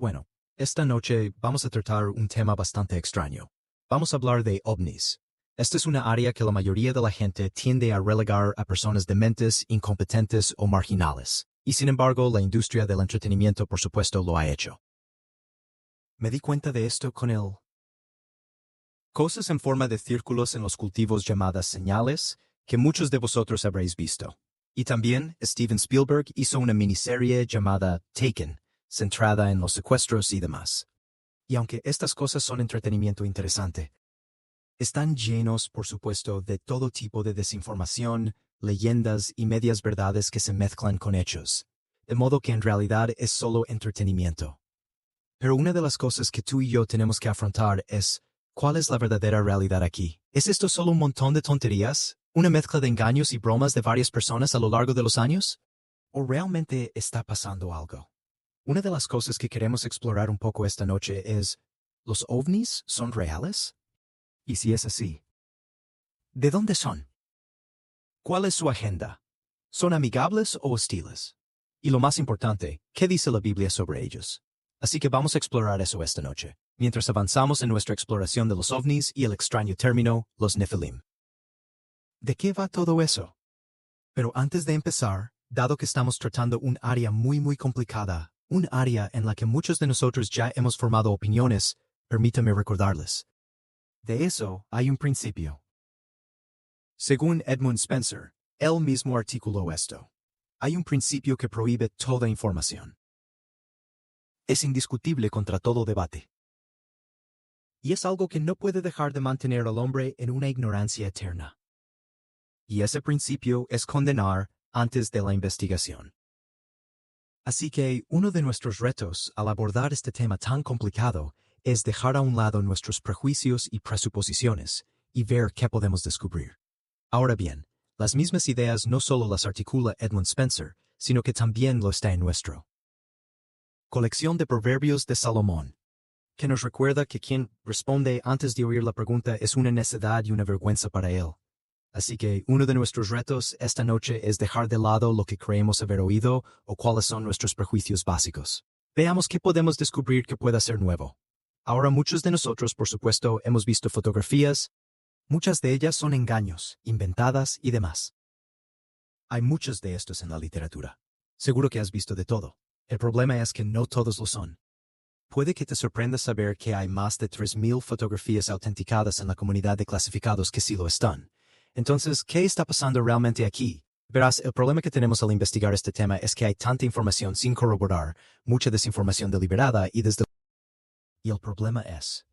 Bueno, esta noche vamos a tratar un tema bastante extraño. Vamos a hablar de ovnis. Esta es una área que la mayoría de la gente tiende a relegar a personas dementes, incompetentes o marginales. Y sin embargo, la industria del entretenimiento, por supuesto, lo ha hecho. Me di cuenta de esto con cosas en forma de círculos en los cultivos llamadas señales, que muchos de vosotros habréis visto. Y también Steven Spielberg hizo una miniserie llamada Taken, centrada en los secuestros y demás. Y aunque estas cosas son entretenimiento interesante, están llenos, por supuesto, de todo tipo de desinformación, leyendas y medias verdades que se mezclan con hechos, de modo que en realidad es solo entretenimiento. Pero una de las cosas que tú y yo tenemos que afrontar es, ¿cuál es la verdadera realidad aquí? ¿Es esto solo un montón de tonterías? ¿Una mezcla de engaños y bromas de varias personas a lo largo de los años? ¿O realmente está pasando algo? Una de las cosas que queremos explorar un poco esta noche es, ¿los ovnis son reales? Y si es así, ¿de dónde son? ¿Cuál es su agenda? ¿Son amigables o hostiles? Y lo más importante, ¿qué dice la Biblia sobre ellos? Así que vamos a explorar eso esta noche, mientras avanzamos en nuestra exploración de los ovnis y el extraño término, los Nephilim. ¿De qué va todo eso? Pero antes de empezar, dado que estamos tratando un área muy complicada, un área en la que muchos de nosotros ya hemos formado opiniones, permítame recordarles. De eso hay un principio. Según Edmund Spencer, él mismo articuló esto. Hay un principio que prohíbe toda información. Es indiscutible contra todo debate. Y es algo que no puede dejar de mantener al hombre en una ignorancia eterna. Y ese principio es condenar antes de la investigación. Así que uno de nuestros retos al abordar este tema tan complicado es dejar a un lado nuestros prejuicios y presuposiciones y ver qué podemos descubrir. Ahora bien, las mismas ideas no solo las articula Edmund Spencer, sino que también lo está en nuestro colección de proverbios de Salomón, que nos recuerda que quien responde antes de oír la pregunta es una necedad y una vergüenza para él. Así que uno de nuestros retos esta noche es dejar de lado lo que creemos haber oído o cuáles son nuestros prejuicios básicos. Veamos qué podemos descubrir que pueda ser nuevo. Ahora muchos de nosotros, por supuesto, hemos visto fotografías. Muchas de ellas son engaños, inventadas y demás. Hay muchos de estos en la literatura. Seguro que has visto de todo. El problema es que no todos lo son. Puede que te sorprenda saber que hay más de 3,000 fotografías autenticadas en la comunidad de clasificados que sí lo están. Entonces, ¿qué está pasando realmente aquí? Verás, el problema que tenemos al investigar este tema es que hay tanta información sin corroborar, mucha desinformación deliberada y el problema es,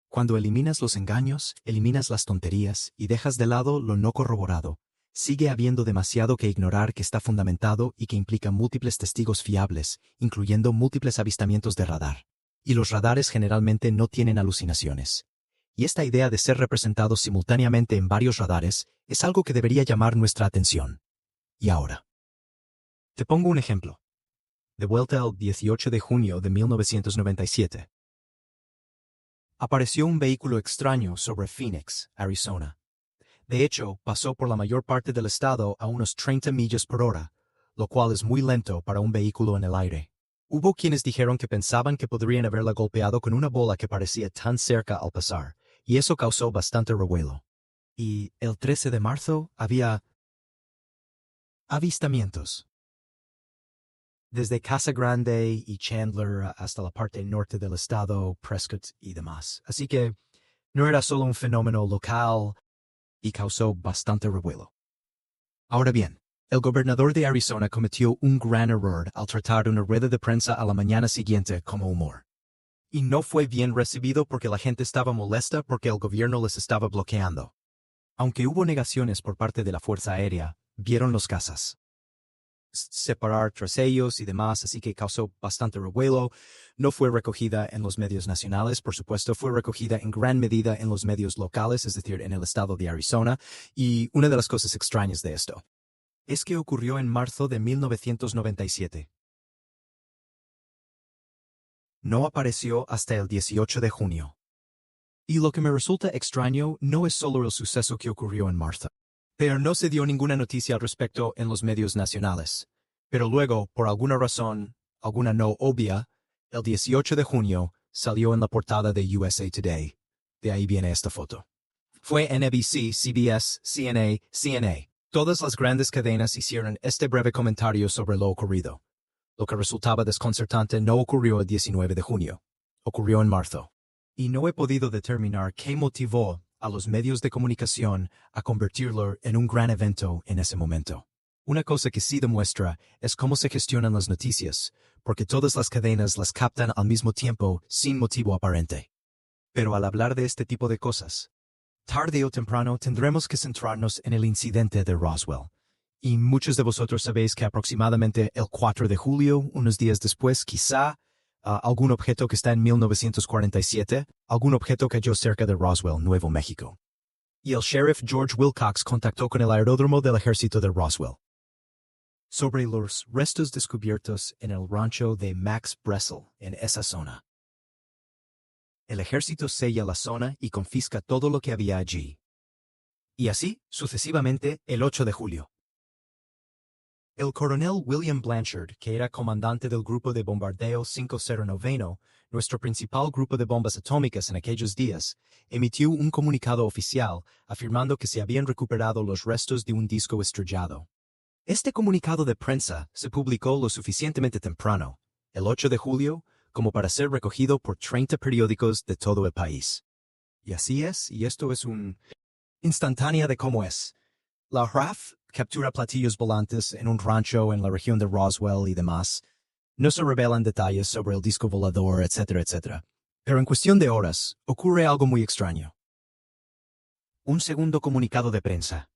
cuando eliminas los engaños, eliminas las tonterías y dejas de lado lo no corroborado, sigue habiendo demasiado que ignorar que está fundamentado y que implica múltiples testigos fiables, incluyendo múltiples avistamientos de radar. Y los radares generalmente no tienen alucinaciones. Y esta idea de ser representados simultáneamente en varios radares es algo que debería llamar nuestra atención. Y ahora, te pongo un ejemplo. De vuelta al 18 de junio de 1997. Apareció un vehículo extraño sobre Phoenix, Arizona. De hecho, pasó por la mayor parte del estado a unos 30 millas por hora, lo cual es muy lento para un vehículo en el aire. Hubo quienes dijeron que pensaban que podrían haberla golpeado con una bola que parecía tan cerca al pasar, y eso causó bastante revuelo. Y el 13 de marzo había avistamientos. Desde Casa Grande y Chandler hasta la parte norte del estado, Prescott y demás. Así que no era solo un fenómeno local y causó bastante revuelo. Ahora bien, el gobernador de Arizona cometió un gran error al tratar una rueda de prensa a la mañana siguiente como humor. Y no fue bien recibido porque la gente estaba molesta porque el gobierno les estaba bloqueando. Aunque hubo negaciones por parte de la Fuerza Aérea, vieron los cazas separar tras ellos y demás, así que causó bastante revuelo. No fue recogida en los medios nacionales, por supuesto, fue recogida en gran medida en los medios locales, es decir, en el estado de Arizona, y una de las cosas extrañas de esto es que ocurrió en marzo de 1997. No apareció hasta el 18 de junio. Y lo que me resulta extraño no es solo el suceso que ocurrió en marzo. Pero no se dio ninguna noticia al respecto en los medios nacionales. Pero luego, por alguna razón, alguna no obvia, El 18 de junio salió en la portada de USA Today. De ahí viene esta foto. Fue NBC, CBS, CNA. Todas las grandes cadenas hicieron este breve comentario sobre lo ocurrido. Lo que resultaba desconcertante no ocurrió el 19 de junio. Ocurrió en marzo. Y no he podido determinar qué motivó a los medios de comunicación a convertirlo en un gran evento en ese momento. Una cosa que sí demuestra es cómo se gestionan las noticias, porque todas las cadenas las captan al mismo tiempo sin motivo aparente. Pero al hablar de este tipo de cosas, tarde o temprano tendremos que centrarnos en el incidente de Roswell. Y muchos de vosotros sabéis que aproximadamente el 4 de julio, unos días después, quizá, algún objeto que está en 1947, algún objeto cayó cerca de Roswell, Nuevo México. Y el sheriff George Wilcox contactó con el aeródromo del ejército de Roswell sobre los restos descubiertos en el rancho de Max Bressel, en esa zona. El ejército sella la zona y confisca todo lo que había allí. Y así, sucesivamente, el 8 de julio. El coronel William Blanchard, que era comandante del grupo de bombardeo 509, nuestro principal grupo de bombas atómicas en aquellos días, emitió un comunicado oficial afirmando que se habían recuperado los restos de un disco estrellado. Este comunicado de prensa se publicó lo suficientemente temprano, el 8 de julio, como para ser recogido por 30 periódicos de todo el país. Y así es, y esto es un instantánea de cómo es. La RAF captura platillos volantes en un rancho en la región de Roswell y demás. No se revelan detalles sobre el disco volador, etcétera, etcétera. Pero en cuestión de horas, ocurre algo muy extraño. Un segundo comunicado de prensa,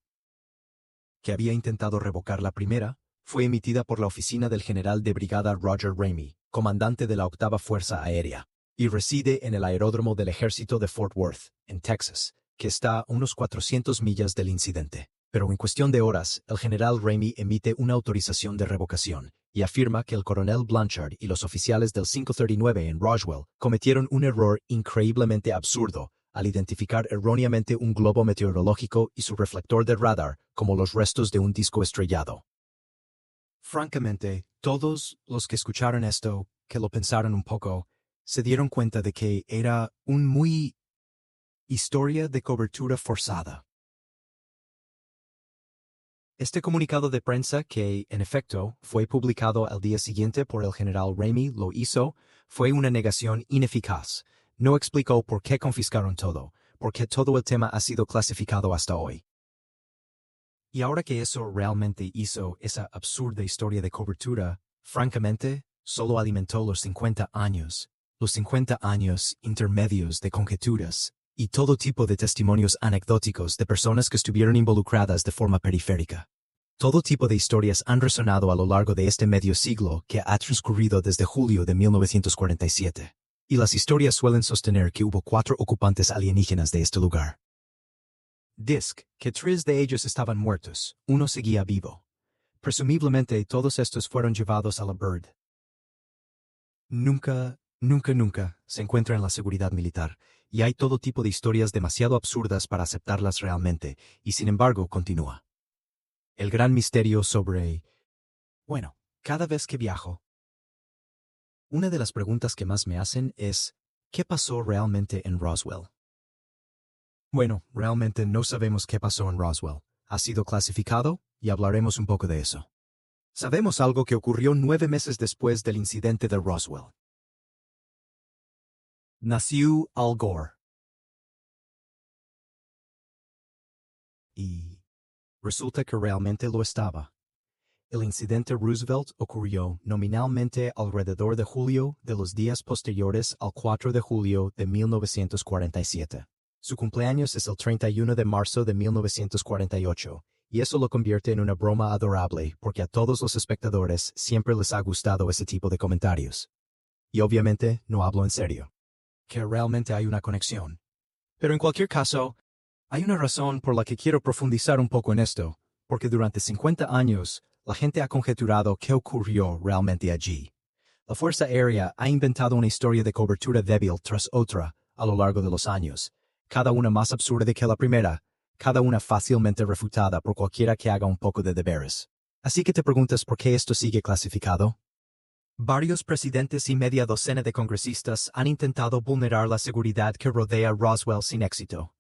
que había intentado revocar la primera, fue emitida por la oficina del general de brigada Roger Ramey, comandante de la 8ª Fuerza Aérea, y reside en el aeródromo del ejército de Fort Worth, en Texas, que está a unos 400 millas del incidente. Pero en cuestión de horas, el general Ramey emite una autorización de revocación y afirma que el coronel Blanchard y los oficiales del 539 en Roswell cometieron un error increíblemente absurdo al identificar erróneamente un globo meteorológico y su reflector de radar como los restos de un disco estrellado. Francamente, todos los que escucharon esto, que lo pensaron un poco, se dieron cuenta de que era un muy historia de cobertura forzada. Este comunicado de prensa, que, en efecto, fue publicado al día siguiente por el general Ramey, lo hizo, fue una negación ineficaz. No explicó por qué confiscaron todo, porque todo el tema ha sido clasificado hasta hoy. Y ahora que eso realmente hizo esa absurda historia de cobertura, francamente, solo alimentó los 50 años intermedios de conjeturas, y todo tipo de testimonios anecdóticos de personas que estuvieron involucradas de forma periférica. Todo tipo de historias han resonado a lo largo de este medio siglo que ha transcurrido desde julio de 1947. Y las historias suelen sostener que hubo 4 ocupantes alienígenas de este lugar. Disk, que 3 de ellos estaban muertos, uno seguía vivo. Presumiblemente todos estos fueron llevados a la Byrd. Nunca se encuentra en la seguridad militar, y hay todo tipo de historias demasiado absurdas para aceptarlas realmente, y sin embargo continúa. El gran misterio sobre... Bueno, cada vez que viajo, una de las preguntas que más me hacen es, ¿qué pasó realmente en Roswell? Bueno, realmente no sabemos qué pasó en Roswell. Ha sido clasificado, y hablaremos un poco de eso. Sabemos algo que ocurrió 9 meses después del incidente de Roswell. Nació Al Gore. Y resulta que realmente lo estaba. El incidente Roosevelt ocurrió nominalmente alrededor de julio de los días posteriores al 4 de julio de 1947. Su cumpleaños es el 31 de marzo de 1948, y eso lo convierte en una broma adorable porque a todos los espectadores siempre les ha gustado ese tipo de comentarios. Y obviamente no hablo en serio. Que realmente hay una conexión. Pero en cualquier caso, hay una razón por la que quiero profundizar un poco en esto, porque durante 50 años, la gente ha conjeturado qué ocurrió realmente allí. La Fuerza Aérea ha inventado una historia de cobertura débil tras otra a lo largo de los años, cada una más absurda que la primera, cada una fácilmente refutada por cualquiera que haga un poco de deberes. Así que te preguntas por qué esto sigue clasificado. Varios presidentes y media docena de congresistas han intentado vulnerar la seguridad que rodea Roswell sin éxito.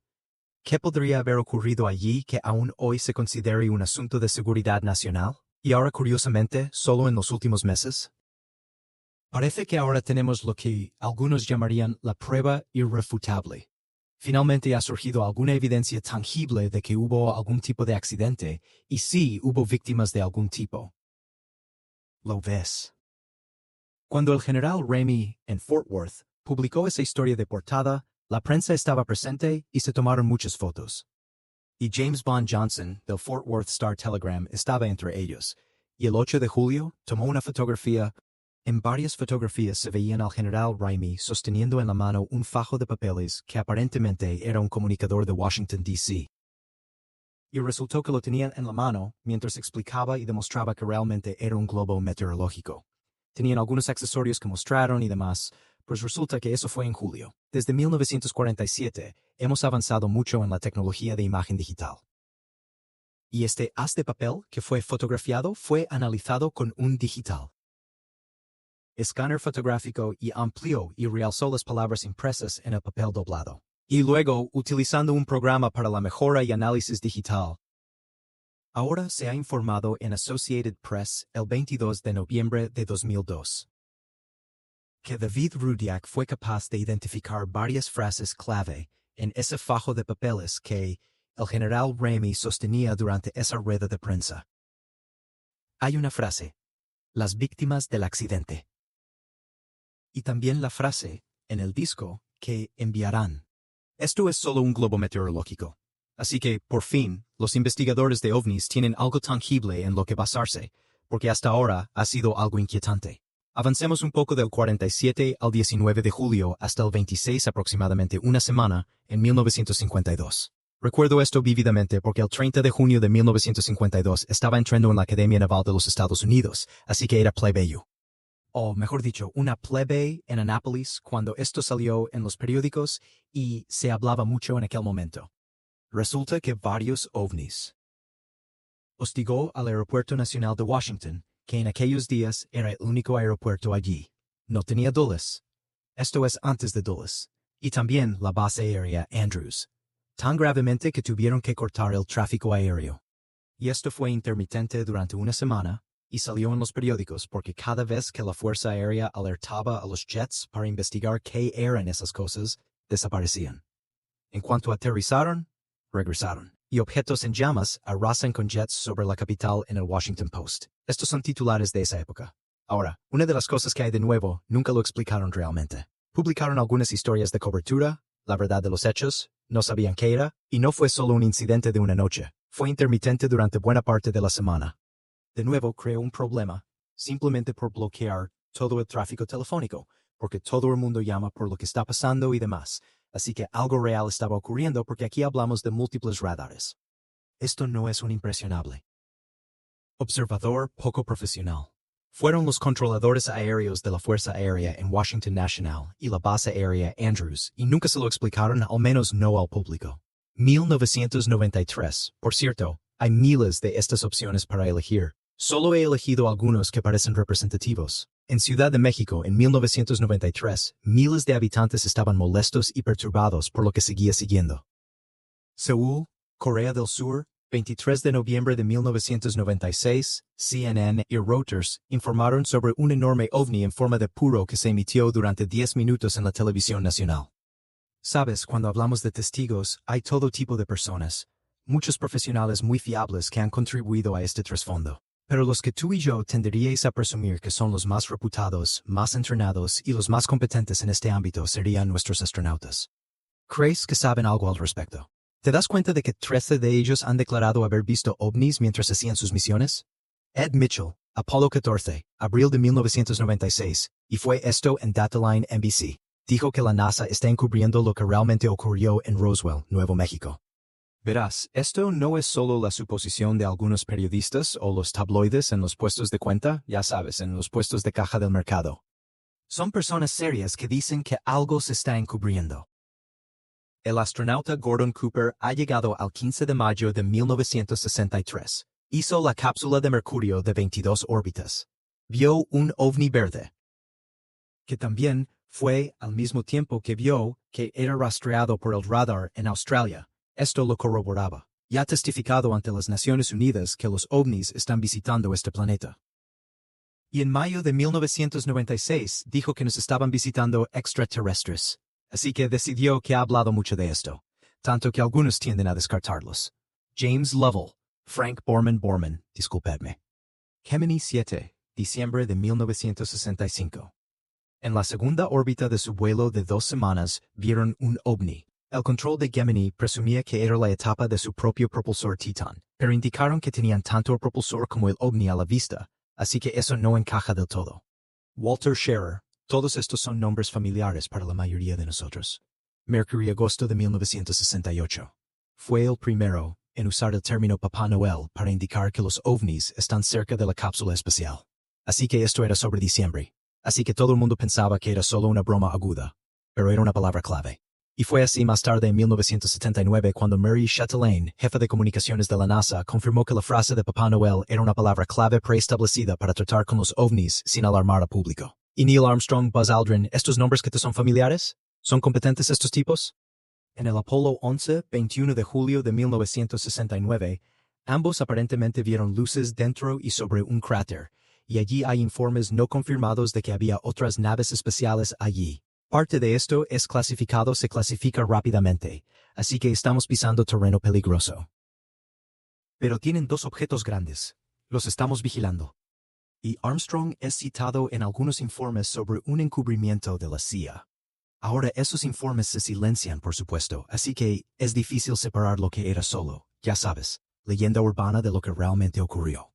¿Qué podría haber ocurrido allí que aún hoy se considere un asunto de seguridad nacional? Y ahora, curiosamente, solo en los últimos meses. Parece que ahora tenemos lo que algunos llamarían la prueba irrefutable. Finalmente ha surgido alguna evidencia tangible de que hubo algún tipo de accidente, y sí hubo víctimas de algún tipo. ¿Lo ves? Cuando el general Ramey, en Fort Worth, publicó esa historia de portada, la prensa estaba presente y se tomaron muchas fotos. Y James Bond Johnson, del Fort Worth Star-Telegram, estaba entre ellos, y el 8 de julio tomó una fotografía. En varias fotografías se veían al general Ramey sosteniendo en la mano un fajo de papeles que aparentemente era un comunicador de Washington, D.C. Y resultó que lo tenían en la mano mientras explicaba y demostraba que realmente era un globo meteorológico. Tenían algunos accesorios que mostraron y demás, pues resulta que eso fue en julio. Desde 1947 hemos avanzado mucho en la tecnología de imagen digital. Y este haz de papel que fue fotografiado fue analizado con un digital escáner fotográfico y amplió y realzó las palabras impresas en el papel doblado. Y luego, utilizando un programa para la mejora y análisis digital. Ahora se ha informado en Associated Press el 22 de noviembre de 2002 que David Rudiak fue capaz de identificar varias frases clave en ese fajo de papeles que el general Ramey sostenía durante esa rueda de prensa. Hay una frase: las víctimas del accidente. Y también la frase, en el disco, que enviarán. Esto es solo un globo meteorológico. Así que, por fin, los investigadores de ovnis tienen algo tangible en lo que basarse, porque hasta ahora ha sido algo inquietante. Avancemos un poco del 47 al 19 de julio hasta el 26, aproximadamente una semana, en 1952. Recuerdo esto vívidamente porque el 30 de junio de 1952 estaba entrando en la Academia Naval de los Estados Unidos, así que era plebeyo. O mejor dicho, una plebe en Annapolis cuando esto salió en los periódicos y se hablaba mucho en aquel momento. Resulta que varios ovnis hostigó al Aeropuerto Nacional de Washington, que en aquellos días era el único aeropuerto allí. No tenía Dulles. Esto es antes de Dulles. Y también la base aérea Andrews. Tan gravemente que tuvieron que cortar el tráfico aéreo. Y esto fue intermitente durante una semana, y salió en los periódicos porque cada vez que la Fuerza Aérea alertaba a los jets para investigar qué eran esas cosas, desaparecían. En cuanto aterrizaron, regresaron. Y objetos en llamas arrasan con jets sobre la capital en el Washington Post. Estos son titulares de esa época. Ahora, una de las cosas que hay de nuevo, nunca lo explicaron realmente. Publicaron algunas historias de cobertura, la verdad de los hechos, no sabían qué era, y no fue solo un incidente de una noche, fue intermitente durante buena parte de la semana. De nuevo creó un problema, simplemente por bloquear todo el tráfico telefónico, porque todo el mundo llama por lo que está pasando y demás. Así que algo real estaba ocurriendo porque aquí hablamos de múltiples radares. Esto no es un impresionable observador poco profesional. Fueron los controladores aéreos de la Fuerza Aérea en Washington National y la base aérea Andrews y nunca se lo explicaron, al menos no al público. 1993, por cierto, hay miles de estas opciones para elegir. Solo he elegido algunos que parecen representativos. En Ciudad de México, en 1993, miles de habitantes estaban molestos y perturbados por lo que seguía siguiendo. Seúl, Corea del Sur, 23 de noviembre de 1996, CNN y Reuters informaron sobre un enorme ovni en forma de puro que se emitió durante 10 minutos en la televisión nacional. Sabes, cuando hablamos de testigos, hay todo tipo de personas, muchos profesionales muy fiables que han contribuido a este trasfondo. Pero los que tú y yo tenderíais a presumir que son los más reputados, más entrenados y los más competentes en este ámbito serían nuestros astronautas. ¿Crees que saben algo al respecto? ¿Te das cuenta de que 13 de ellos han declarado haber visto ovnis mientras hacían sus misiones? Ed Mitchell, Apolo 14, abril de 1996, y fue esto en Dataline NBC. Dijo que la NASA está encubriendo lo que realmente ocurrió en Roswell, Nuevo México. Verás, esto no es solo la suposición de algunos periodistas o los tabloides en los puestos de cuenta, ya sabes, en los puestos de caja del mercado. Son personas serias que dicen que algo se está encubriendo. El astronauta Gordon Cooper ha llegado al 15 de mayo de 1963. Hizo la cápsula de Mercurio de 22 órbitas. vio un ovni verde, que también fue al mismo tiempo que vio que era rastreado por el radar en Australia. Esto lo corroboraba. Ya ha testificado ante las Naciones Unidas que los ovnis están visitando este planeta. Y en mayo de 1996 dijo que nos estaban visitando extraterrestres. Así que decidió que ha hablado mucho de esto, tanto que algunos tienden a descartarlos. James Lovell, Frank Borman, disculpadme. Gemini 7, diciembre de 1965. En la segunda órbita de su vuelo de 2 semanas, vieron un ovni. El control de Gemini presumía que era la etapa de su propio propulsor Titan, pero indicaron que tenían tanto el propulsor como el ovni a la vista, así que eso no encaja del todo. Walter Scherer, todos estos son nombres familiares para la mayoría de nosotros. Mercury, agosto de 1968. Fue el primero en usar el término Papá Noel para indicar que los ovnis están cerca de la cápsula espacial. Así que esto era sobre diciembre. Así que todo el mundo pensaba que era solo una broma aguda, pero era una palabra clave. Y fue así más tarde en 1979 cuando Murray Chatelain, jefe de comunicaciones de la NASA, confirmó que la frase de Papá Noel era una palabra clave preestablecida para tratar con los ovnis sin alarmar al público. ¿Y Neil Armstrong, Buzz Aldrin, estos nombres que te son familiares? ¿Son competentes estos tipos? En el Apolo 11, 21 de julio de 1969, ambos aparentemente vieron luces dentro y sobre un cráter, y allí hay informes no confirmados de que había otras naves espaciales allí. Parte de esto es clasificado, se clasifica rápidamente, así que estamos pisando terreno peligroso. Pero tienen 2 objetos grandes. Los estamos vigilando. Y Armstrong es citado en algunos informes sobre un encubrimiento de la CIA. Ahora esos informes se silencian, por supuesto, así que es difícil separar lo que era solo, ya sabes, leyenda urbana de lo que realmente ocurrió.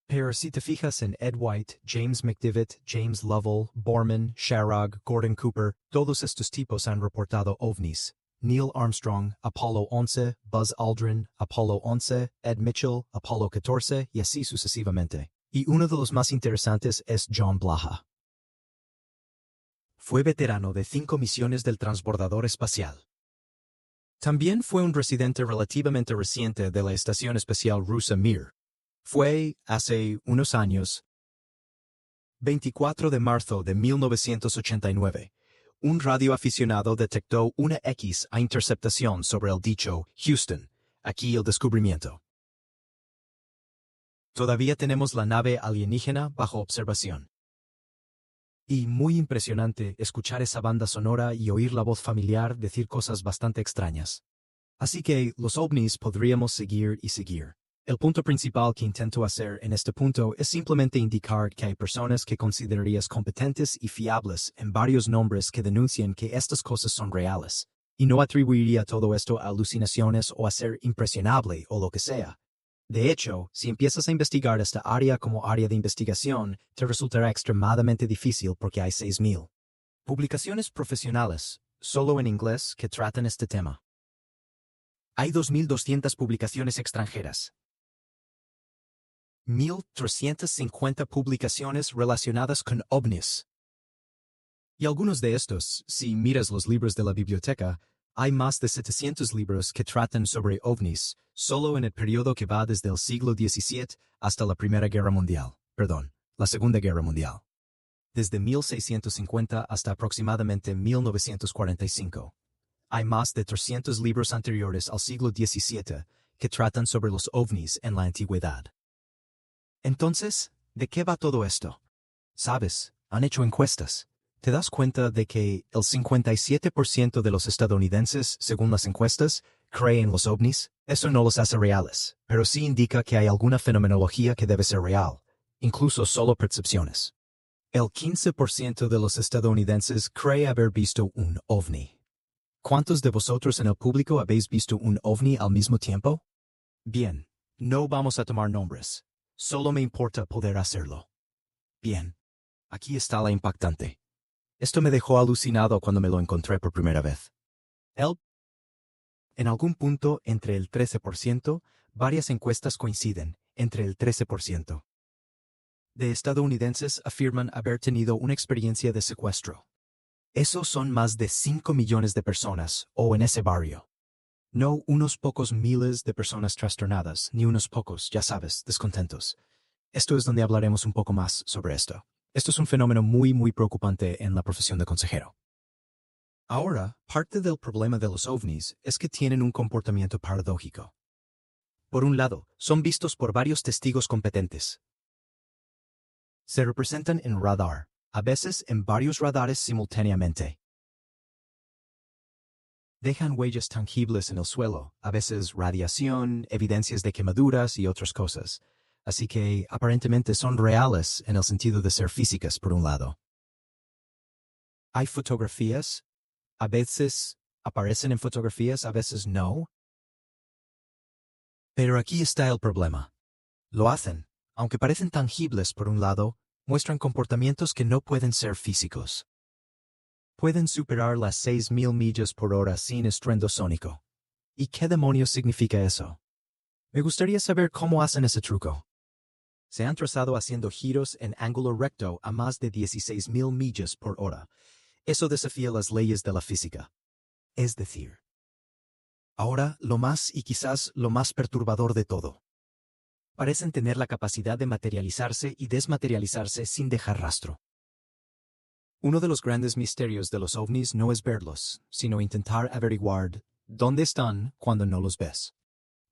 Pero si te fijas en Ed White, James McDivitt, James Lovell, Borman, Sharag, Gordon Cooper, todos estos tipos han reportado ovnis. Neil Armstrong, Apollo 11, Buzz Aldrin, Apollo 11, Ed Mitchell, Apollo 14 y así sucesivamente. Y uno de los más interesantes es John Blaha. Fue veterano de 5 misiones del transbordador espacial. También fue un residente relativamente reciente de la Estación Espacial Rusa Mir. Fue, hace unos años, 24 de marzo de 1989, un radioaficionado detectó una X a interceptación sobre el dicho Houston, aquí el descubrimiento. Todavía tenemos la nave alienígena bajo observación. Y muy impresionante escuchar esa banda sonora y oír la voz familiar decir cosas bastante extrañas. Así que los ovnis podríamos seguir y seguir. El punto principal que intento hacer en este punto es simplemente indicar que hay personas que considerarías competentes y fiables en varios nombres que denuncian que estas cosas son reales, y no atribuiría todo esto a alucinaciones o a ser impresionable o lo que sea. De hecho, si empiezas a investigar esta área como área de investigación, te resultará extremadamente difícil porque hay 6,000 publicaciones profesionales, solo en inglés, que tratan este tema. Hay 2,200 publicaciones extranjeras. 1,350 publicaciones relacionadas con ovnis. Y algunos de estos, si miras los libros de la biblioteca, hay más de 700 libros que tratan sobre ovnis, solo en el periodo que va desde el siglo XVII hasta la la Segunda Guerra Mundial. Desde 1650 hasta aproximadamente 1945. Hay más de 300 libros anteriores al siglo XVII que tratan sobre los ovnis en la antigüedad. Entonces, ¿de qué va todo esto? Sabes, han hecho encuestas. ¿Te das cuenta de que el 57% de los estadounidenses, según las encuestas, creen en los ovnis? Eso no los hace reales, pero sí indica que hay alguna fenomenología que debe ser real, incluso solo percepciones. El 15% de los estadounidenses cree haber visto un ovni. ¿Cuántos de vosotros en el público habéis visto un ovni al mismo tiempo? Bien, no vamos a tomar nombres. Solo me importa poder hacerlo. Bien, aquí está la impactante. Esto me dejó alucinado cuando me lo encontré por primera vez. En algún punto entre el 13%, varias encuestas coinciden, entre el 13%. De estadounidenses afirman haber tenido una experiencia de secuestro. Esos son más de 5 millones de personas, o en ese barrio. No unos pocos miles de personas trastornadas, ni unos pocos, ya sabes, descontentos. Esto es donde hablaremos un poco más sobre esto. Esto es un fenómeno muy preocupante en la profesión de consejero. Ahora, parte del problema de los ovnis es que tienen un comportamiento paradójico. Por un lado, son vistos por varios testigos competentes. Se representan en radar, a veces en varios radares simultáneamente. Dejan huellas tangibles en el suelo, a veces radiación, evidencias de quemaduras y otras cosas. Así que, aparentemente son reales en el sentido de ser físicas, por un lado. Hay fotografías, a veces aparecen en fotografías, a veces no. Pero aquí está el problema. Lo hacen, aunque parecen tangibles por un lado, muestran comportamientos que no pueden ser físicos. Pueden superar las 6.000 millas por hora sin estruendo sónico. ¿Y qué demonios significa eso? Me gustaría saber cómo hacen ese truco. Se han trazado haciendo giros en ángulo recto a más de 16.000 millas por hora. Eso desafía las leyes de la física. Es decir, ahora lo más y quizás lo más perturbador de todo. Parecen tener la capacidad de materializarse y desmaterializarse sin dejar rastro. Uno de los grandes misterios de los ovnis no es verlos, sino intentar averiguar dónde están cuando no los ves.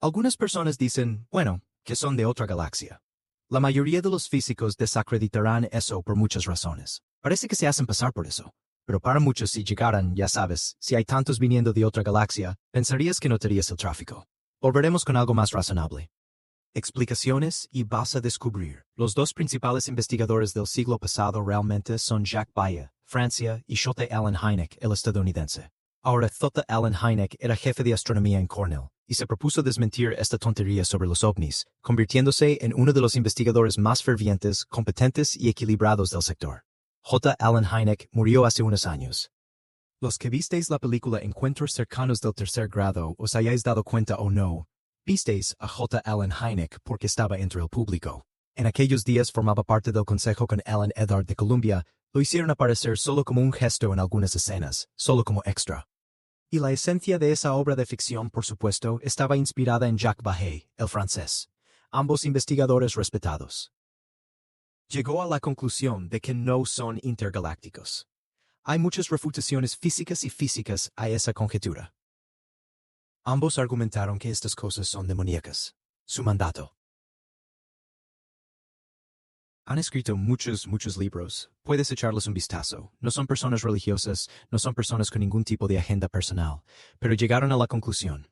Algunas personas dicen, bueno, que son de otra galaxia. La mayoría de los físicos desacreditarán eso por muchas razones. Parece que se hacen pasar por eso. Pero para muchos, si llegaran, ya sabes, si hay tantos viniendo de otra galaxia, pensarías que notarías el tráfico. Volveremos con algo más razonable. Explicaciones y vas a descubrir. Los dos principales investigadores del siglo pasado realmente son Jacques Bailly, Francia, y J. Allen Hynek, el estadounidense. Ahora, J. Allen Hynek era jefe de astronomía en Cornell, y se propuso desmentir esta tontería sobre los ovnis, convirtiéndose en uno de los investigadores más fervientes, competentes y equilibrados del sector. J. Allen Hynek murió hace unos años. Los que visteis la película Encuentros cercanos del tercer grado os hayáis dado cuenta o no, visteis a J. Allen Hynek porque estaba entre el público. En aquellos días formaba parte del consejo con Alan Eddard de Columbia. Lo hicieron aparecer solo como un gesto en algunas escenas, solo como extra. Y la esencia de esa obra de ficción, por supuesto, estaba inspirada en Jacques Bailly, el francés, ambos investigadores respetados. Llegó a la conclusión de que no son intergalácticos. Hay muchas refutaciones físicas a esa conjetura. Ambos argumentaron que estas cosas son demoníacas. Su mandato. Han escrito muchos libros. Puedes echarles un vistazo. No son personas religiosas, no son personas con ningún tipo de agenda personal, pero llegaron a la conclusión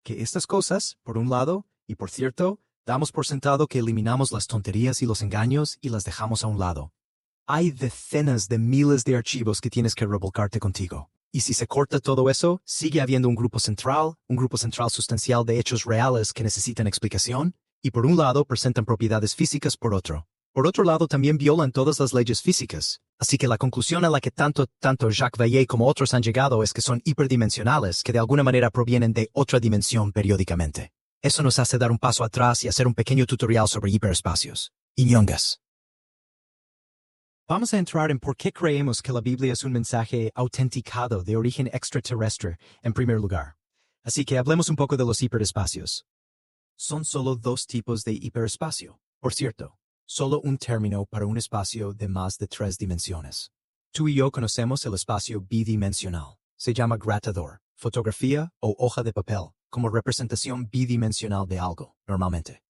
que estas cosas, por un lado, y por cierto, damos por sentado que eliminamos las tonterías y los engaños y las dejamos a un lado. Hay decenas de miles de archivos que tienes que revolcarte contigo. Y si se corta todo eso, sigue habiendo un grupo central sustancial de hechos reales que necesitan explicación, y por un lado presentan propiedades físicas por otro. Por otro lado también violan todas las leyes físicas. Así que la conclusión a la que tanto Jacques Bailly como otros han llegado es que son hiperdimensionales, que de alguna manera provienen de otra dimensión periódicamente. Eso nos hace dar un paso atrás y hacer un pequeño tutorial sobre hiperespacios. Iñongas. Vamos a entrar en por qué creemos que la Biblia es un mensaje autenticado de origen extraterrestre, en primer lugar. Así que hablemos un poco de los hiperespacios. Son solo dos tipos de hiperespacio. Por cierto, solo un término para un espacio de más de 3 dimensiones. Tú y yo conocemos el espacio bidimensional. Se llama gratador, fotografía o hoja de papel, como representación bidimensional de algo, normalmente.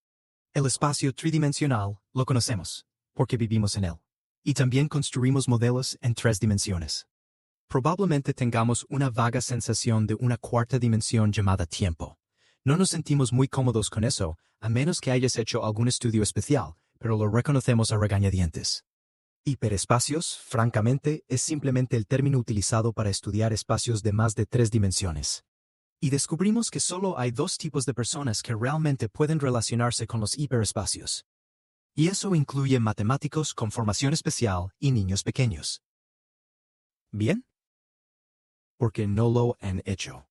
El espacio tridimensional lo conocemos, porque vivimos en él. Y también construimos modelos en 3 dimensiones. Probablemente tengamos una vaga sensación de una cuarta dimensión llamada tiempo. No nos sentimos muy cómodos con eso, a menos que hayas hecho algún estudio especial, pero lo reconocemos a regañadientes. Hiperespacios, francamente, es simplemente el término utilizado para estudiar espacios de más de 3 dimensiones. Y descubrimos que solo hay 2 tipos de personas que realmente pueden relacionarse con los hiperespacios. Y eso incluye matemáticos con formación especial y niños pequeños. ¿Bien? Porque no lo han hecho.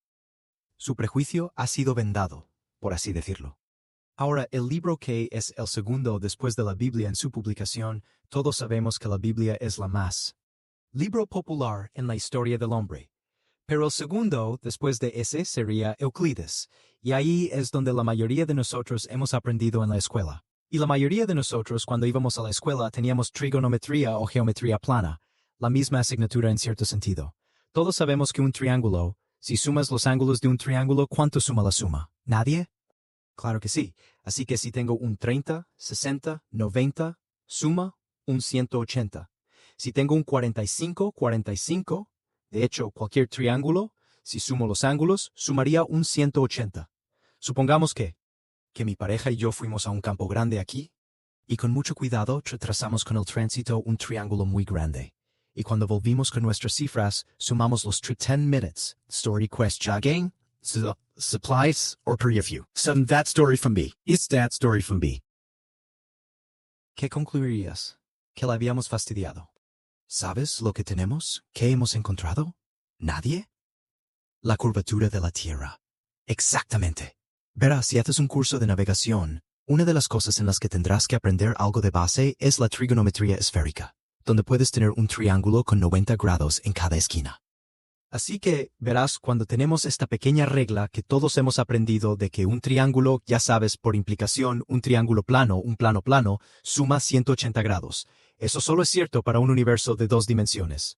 Su prejuicio ha sido vendado, por así decirlo. Ahora, el libro que es el segundo después de la Biblia en su publicación, todos sabemos que la Biblia es la más libro popular en la historia del hombre. Pero el segundo, después de ese, sería Euclides, y ahí es donde la mayoría de nosotros hemos aprendido en la escuela. Y la mayoría de nosotros cuando íbamos a la escuela teníamos trigonometría o geometría plana, la misma asignatura en cierto sentido. Todos sabemos que un triángulo, si sumas los ángulos de un triángulo, ¿cuánto suma la suma? ¿Nadie? Claro que sí. Así que si tengo un 30, 60, 90, suma un 180. Si tengo un 45, 45, de hecho, cualquier triángulo, si sumo los ángulos, sumaría un 180. Supongamos que mi pareja y yo fuimos a un campo grande aquí, y con mucho cuidado trazamos con el tránsito un triángulo muy grande. Y cuando volvimos con nuestras cifras, sumamos los 10 minutes. Story quest jogging, supplies, or per view. Some that story from B. It's that story from B. ¿Qué concluirías? Que la habíamos fastidiado. ¿Sabes lo que tenemos? ¿Qué hemos encontrado? ¿Nadie? La curvatura de la Tierra. Exactamente. Verás, si haces un curso de navegación, una de las cosas en las que tendrás que aprender algo de base es la trigonometría esférica, donde puedes tener un triángulo con 90 grados en cada esquina. Así que, verás, cuando tenemos esta pequeña regla que todos hemos aprendido de que un triángulo, ya sabes, por implicación, un triángulo plano, un plano plano, suma 180 grados. Eso solo es cierto para un universo de 2 dimensiones.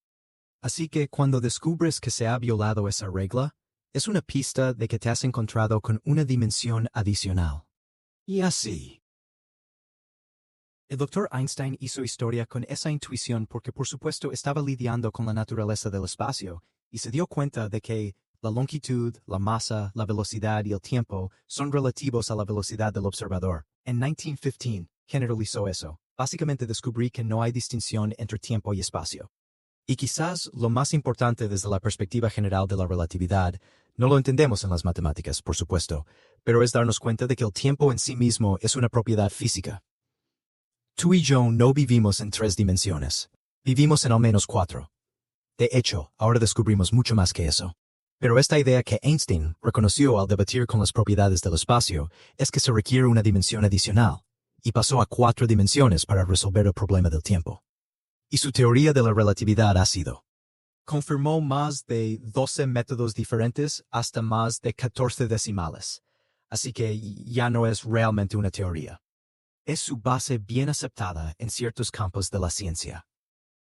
Así que cuando descubres que se ha violado esa regla, es una pista de que te has encontrado con una dimensión adicional. Y así. El Dr. Einstein hizo historia con esa intuición porque por supuesto estaba lidiando con la naturaleza del espacio y se dio cuenta de que la longitud, la masa, la velocidad y el tiempo son relativos a la velocidad del observador. En 1915, generalizó eso. Básicamente descubrí que no hay distinción entre tiempo y espacio. Y quizás lo más importante desde la perspectiva general de la relatividad, no lo entendemos en las matemáticas, por supuesto, pero es darnos cuenta de que el tiempo en sí mismo es una propiedad física. Tú y yo no vivimos en 3 dimensiones. Vivimos en al menos 4. De hecho, ahora descubrimos mucho más que eso. Pero esta idea que Einstein reconoció al debatir con las propiedades del espacio es que se requiere una dimensión adicional, y pasó a 4 dimensiones para resolver el problema del tiempo. Y su teoría de la relatividad ha sido. Confirmó más de 12 métodos diferentes hasta más de 14 decimales. Así que ya no es realmente una teoría. Es su base bien aceptada en ciertos campos de la ciencia.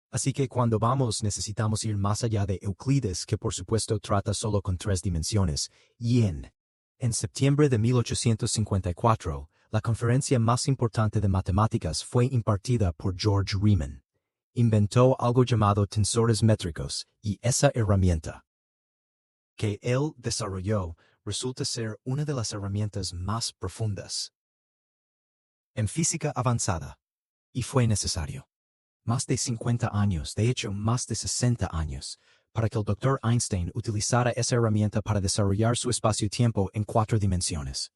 Así que cuando vamos necesitamos ir más allá de Euclides, que por supuesto trata solo con 3 dimensiones, y en septiembre de 1854, la conferencia más importante de matemáticas fue impartida por George Riemann. Inventó algo llamado tensores métricos, y esa herramienta que él desarrolló resulta ser una de las herramientas más profundas en física avanzada, y fue necesario más de 50 años, de hecho más de 60 años, para que el Dr. Einstein utilizara esa herramienta para desarrollar su espacio-tiempo en 4 dimensiones.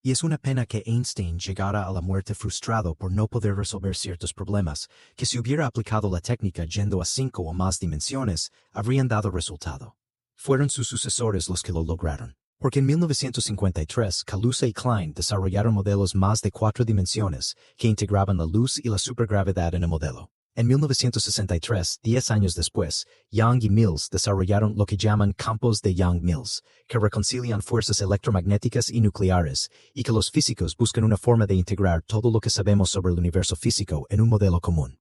Y es una pena que Einstein llegara a la muerte frustrado por no poder resolver ciertos problemas, que si hubiera aplicado la técnica yendo a 5 o más dimensiones, habrían dado resultado. Fueron sus sucesores los que lo lograron. Porque en 1953, Kaluza y Klein desarrollaron modelos más de 4 dimensiones que integraban la luz y la supergravedad en el modelo. En 1963, 10 años después, Young y Mills desarrollaron lo que llaman campos de Young-Mills, que reconcilian fuerzas electromagnéticas y nucleares, y que los físicos buscan una forma de integrar todo lo que sabemos sobre el universo físico en un modelo común.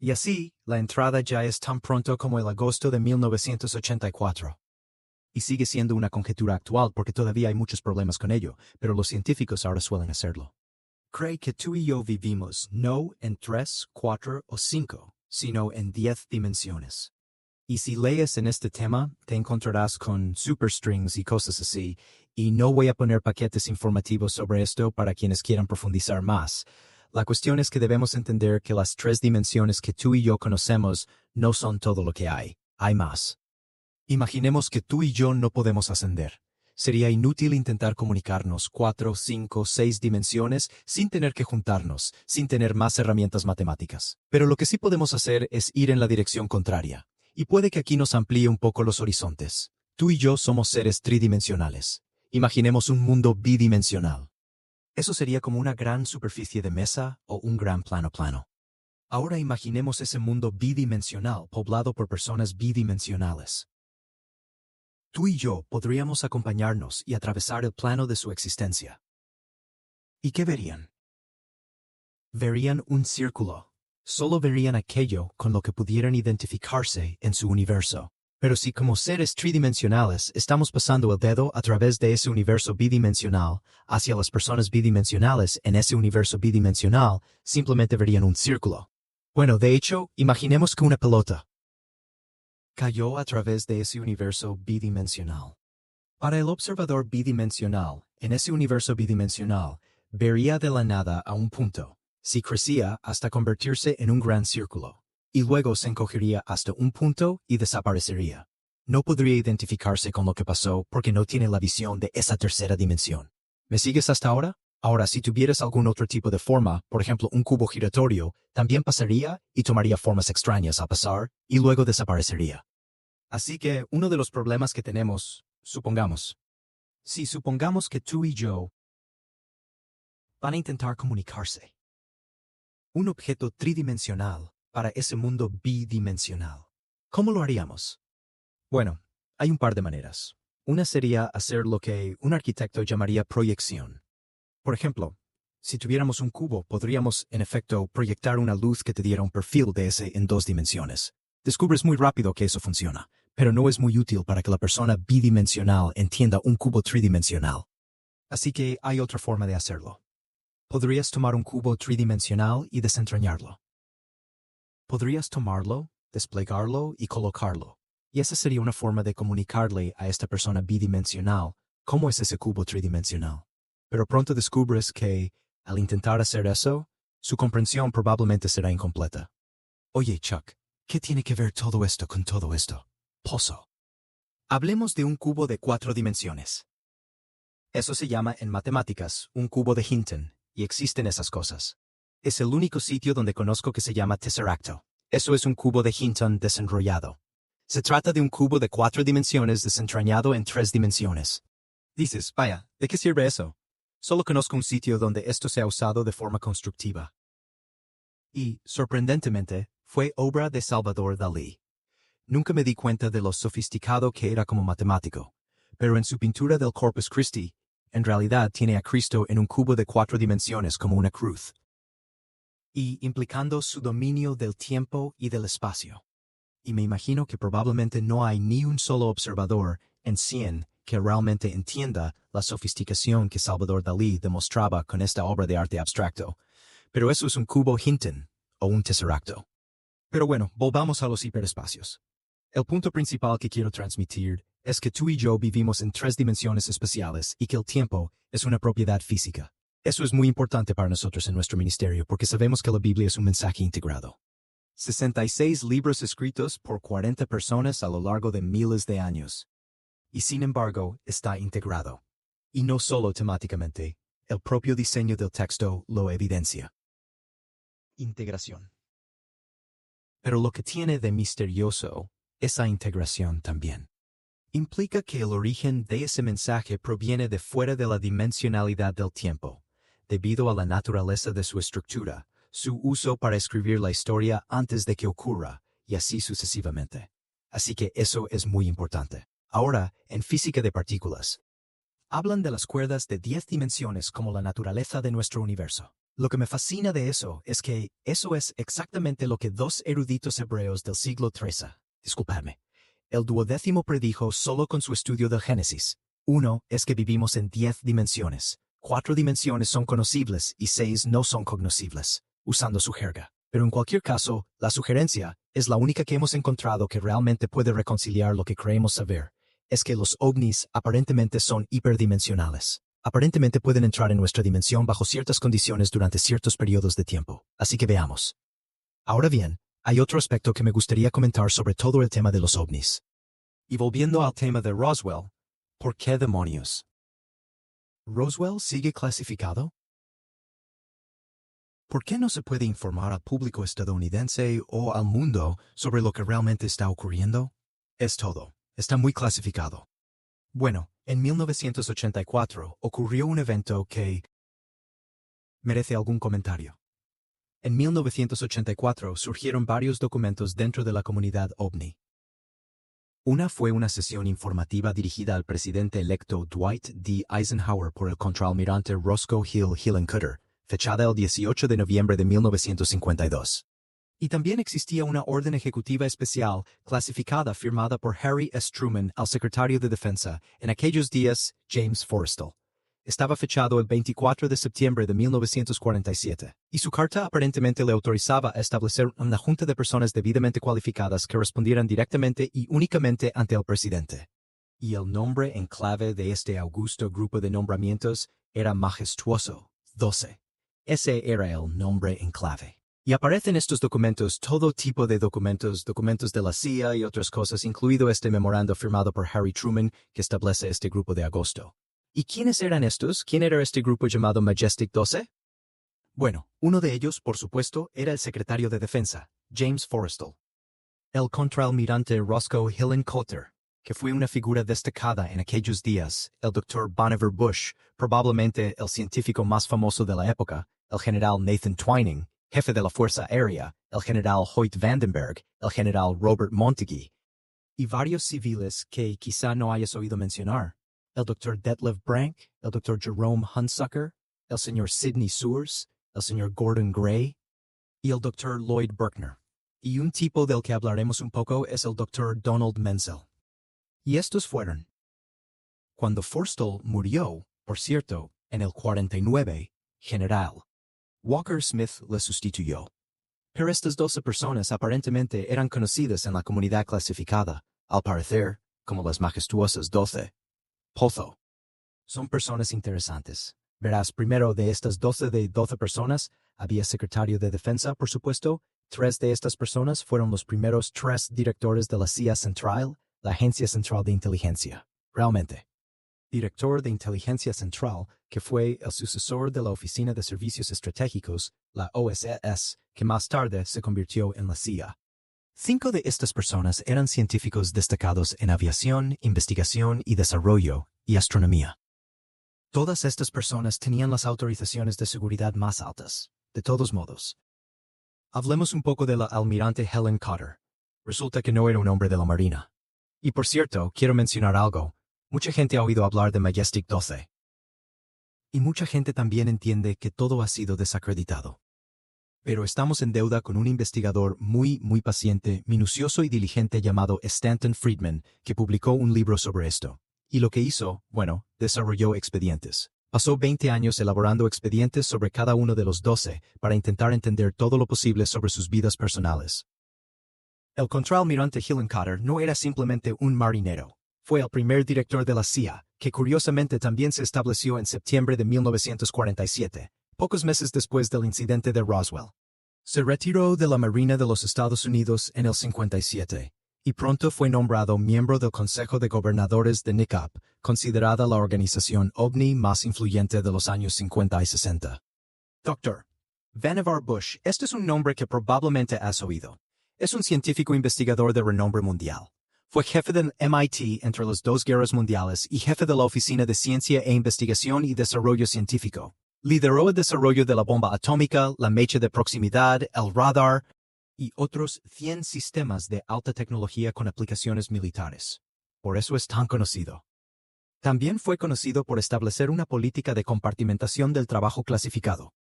Y así, la entrada ya es tan pronto como el agosto de 1984. Y sigue siendo una conjetura actual porque todavía hay muchos problemas con ello, pero los científicos ahora suelen hacerlo. Cree que tú y yo vivimos no en 3, 4 o 5, sino en 10 dimensiones. Y si lees en este tema, te encontrarás con superstrings y cosas así, y no voy a poner paquetes informativos sobre esto para quienes quieran profundizar más. La cuestión es que debemos entender que las 3 dimensiones que tú y yo conocemos no son todo lo que hay más. Imaginemos que tú y yo no podemos ascender. Sería inútil intentar comunicarnos 4, 5, 6 dimensiones sin tener que juntarnos, sin tener más herramientas matemáticas. Pero lo que sí podemos hacer es ir en la dirección contraria. Y puede que aquí nos amplíe un poco los horizontes. Tú y yo somos seres tridimensionales. Imaginemos un mundo bidimensional. Eso sería como una gran superficie de mesa o un gran plano plano. Ahora imaginemos ese mundo bidimensional poblado por personas bidimensionales. Tú y yo podríamos acompañarnos y atravesar el plano de su existencia. ¿Y qué verían? Verían un círculo. Solo verían aquello con lo que pudieran identificarse en su universo. Pero si como seres tridimensionales estamos pasando el dedo a través de ese universo bidimensional hacia las personas bidimensionales en ese universo bidimensional, simplemente verían un círculo. Bueno, de hecho, imaginemos que una pelota cayó a través de ese universo bidimensional. Para el observador bidimensional, en ese universo bidimensional, vería de la nada a un punto, si crecía hasta convertirse en un gran círculo, y luego se encogería hasta un punto y desaparecería. No podría identificarse con lo que pasó porque no tiene la visión de esa tercera dimensión. ¿Me sigues hasta ahora? Ahora, si tuvieras algún otro tipo de forma, por ejemplo un cubo giratorio, también pasaría y tomaría formas extrañas al pasar y luego desaparecería. Así que uno de los problemas que tenemos, supongamos que tú y yo van a intentar comunicarse. Un objeto tridimensional para ese mundo bidimensional. ¿Cómo lo haríamos? Bueno, hay un par de maneras. Una sería hacer lo que un arquitecto llamaría proyección. Por ejemplo, si tuviéramos un cubo, podríamos, en efecto, proyectar una luz que te diera un perfil de ese en 2 dimensiones. Descubres muy rápido que eso funciona, pero no es muy útil para que la persona bidimensional entienda un cubo tridimensional. Así que hay otra forma de hacerlo. Podrías tomar un cubo tridimensional y desentrañarlo. Podrías tomarlo, desplegarlo y colocarlo. Y esa sería una forma de comunicarle a esta persona bidimensional cómo es ese cubo tridimensional. Pero pronto descubres que, al intentar hacer eso, su comprensión probablemente será incompleta. Oye, Chuck, ¿qué tiene que ver todo esto con todo esto? Pozo. Hablemos de un cubo de 4 dimensiones. Eso se llama en matemáticas un cubo de Hinton, y existen esas cosas. Es el único sitio donde conozco que se llama tesseracto. Eso es un cubo de Hinton desenrollado. Se trata de un cubo de 4 dimensiones desentrañado en 3 dimensiones. Dices, vaya, ¿de qué sirve eso? Solo conozco un sitio donde esto se ha usado de forma constructiva. Y, sorprendentemente, fue obra de Salvador Dalí. Nunca me di cuenta de lo sofisticado que era como matemático, pero en su pintura del Corpus Christi, en realidad tiene a Cristo en un cubo de 4 dimensiones como una cruz, y implicando su dominio del tiempo y del espacio. Y me imagino que probablemente no hay ni un solo observador en 100 que realmente entienda la sofisticación que Salvador Dalí demostraba con esta obra de arte abstracto. Pero eso es un cubo Hinton, o un tesseracto. Pero bueno, volvamos a los hiperespacios. El punto principal que quiero transmitir es que tú y yo vivimos en 3 dimensiones espaciales y que el tiempo es una propiedad física. Eso es muy importante para nosotros en nuestro ministerio porque sabemos que la Biblia es un mensaje integrado. 66 libros escritos por 40 personas a lo largo de miles de años. Y sin embargo, está integrado. Y no solo temáticamente, el propio diseño del texto lo evidencia. Integración. Pero lo que tiene de misterioso esa integración también implica que el origen de ese mensaje proviene de fuera de la dimensionalidad del tiempo, debido a la naturaleza de su estructura, su uso para escribir la historia antes de que ocurra, y así sucesivamente. Así que eso es muy importante. Ahora, en física de partículas, hablan de las cuerdas de 10 dimensiones como la naturaleza de nuestro universo. Lo que me fascina de eso es que eso es exactamente lo que 2 eruditos hebreos del siglo XIII, disculpadme, el duodécimo predijo solo con su estudio del Génesis. 1 es que vivimos en 10 dimensiones. 4 dimensiones son conocibles y 6 no son cognoscibles, usando su jerga. Pero en cualquier caso, la sugerencia es la única que hemos encontrado que realmente puede reconciliar lo que creemos saber. Es que los ovnis aparentemente son hiperdimensionales. Aparentemente pueden entrar en nuestra dimensión bajo ciertas condiciones durante ciertos periodos de tiempo. Así que veamos. Ahora bien, hay otro aspecto que me gustaría comentar sobre todo el tema de los ovnis. Y volviendo al tema de Roswell, ¿por qué demonios? ¿Roswell sigue clasificado? ¿Por qué no se puede informar al público estadounidense o al mundo sobre lo que realmente está ocurriendo? Es todo. Está muy clasificado. Bueno, en 1984 ocurrió un evento que merece algún comentario. En 1984 surgieron varios documentos dentro de la comunidad OVNI. Una fue una sesión informativa dirigida al presidente electo Dwight D. Eisenhower por el contraalmirante Roscoe Hill Hillencutter, fechada el 18 de noviembre de 1952. Y también existía una orden ejecutiva especial clasificada firmada por Harry S. Truman al secretario de Defensa, en aquellos días James Forrestal. Estaba fechado el 24 de septiembre de 1947, y su carta aparentemente le autorizaba a establecer una junta de personas debidamente cualificadas que respondieran directamente y únicamente ante el presidente. Y el nombre en clave de este augusto grupo de nombramientos era majestuoso, 12. Ese era el nombre en clave. Y aparecen estos documentos, todo tipo de documentos, documentos de la CIA y otras cosas, incluido este memorando firmado por Harry Truman que establece este grupo de agosto. ¿Y quiénes eran estos? ¿Quién era este grupo llamado Majestic 12? Bueno, uno de ellos, por supuesto, era el secretario de Defensa, James Forrestal. El contraalmirante Roscoe Hillenkoetter, que fue una figura destacada en aquellos días, el Dr. Vannevar Bush, probablemente el científico más famoso de la época, el general Nathan Twining, jefe de la Fuerza Aérea, el general Hoyt Vandenberg, el general Robert Montague, y varios civiles que quizá no hayas oído mencionar, el Dr. Detlef Brank, el Dr. Jerome Hunsucker, el señor Sidney Sears, el señor Gordon Gray y el Dr. Lloyd Berkner. Y un tipo del que hablaremos un poco es el Dr. Donald Menzel. Y estos fueron. Cuando Forrestal murió, por cierto, en el 49, general Walker Smith le sustituyó. Pero estas 12 personas aparentemente eran conocidas en la comunidad clasificada, al parecer, como las majestuosas 12. Pozo. Son personas interesantes. Verás, primero de estas 12 personas, había secretario de Defensa, por supuesto. 3 de estas personas fueron los primeros 3 directores de la CIA Central, la Agencia Central de Inteligencia. Realmente. Director de Inteligencia Central, que fue el sucesor de la Oficina de Servicios Estratégicos, la OSS, que más tarde se convirtió en la CIA. 5 de estas personas eran científicos destacados en aviación, investigación y desarrollo, y astronomía. Todas estas personas tenían las autorizaciones de seguridad más altas. De todos modos, hablemos un poco de la almirante Helen Cotter. Resulta que no era un hombre de la Marina. Y por cierto, quiero mencionar algo. Mucha gente ha oído hablar de Majestic 12. Y mucha gente también entiende que todo ha sido desacreditado. Pero estamos en deuda con un investigador muy paciente, minucioso y diligente llamado Stanton Friedman, que publicó un libro sobre esto. Y lo que hizo, bueno, desarrolló expedientes. Pasó 20 años elaborando expedientes sobre cada uno de los 12 para intentar entender todo lo posible sobre sus vidas personales. El contraalmirante Hillenkoetter no era simplemente un marinero. Fue el primer director de la CIA, que curiosamente también se estableció en septiembre de 1947, pocos meses después del incidente de Roswell. Se retiró de la Marina de los Estados Unidos en el 57, y pronto fue nombrado miembro del Consejo de Gobernadores de NICAP, considerada la organización OVNI más influyente de los años 50 y 60. Dr. Vannevar Bush, este es un nombre que probablemente has oído. Es un científico investigador de renombre mundial. Fue jefe del MIT entre las 2 guerras mundiales y jefe de la Oficina de Ciencia e Investigación y Desarrollo Científico. Lideró el desarrollo de la bomba atómica, la mecha de proximidad, el radar y otros 100 sistemas de alta tecnología con aplicaciones militares. Por eso es tan conocido. También fue conocido por establecer una política de compartimentación del trabajo clasificado.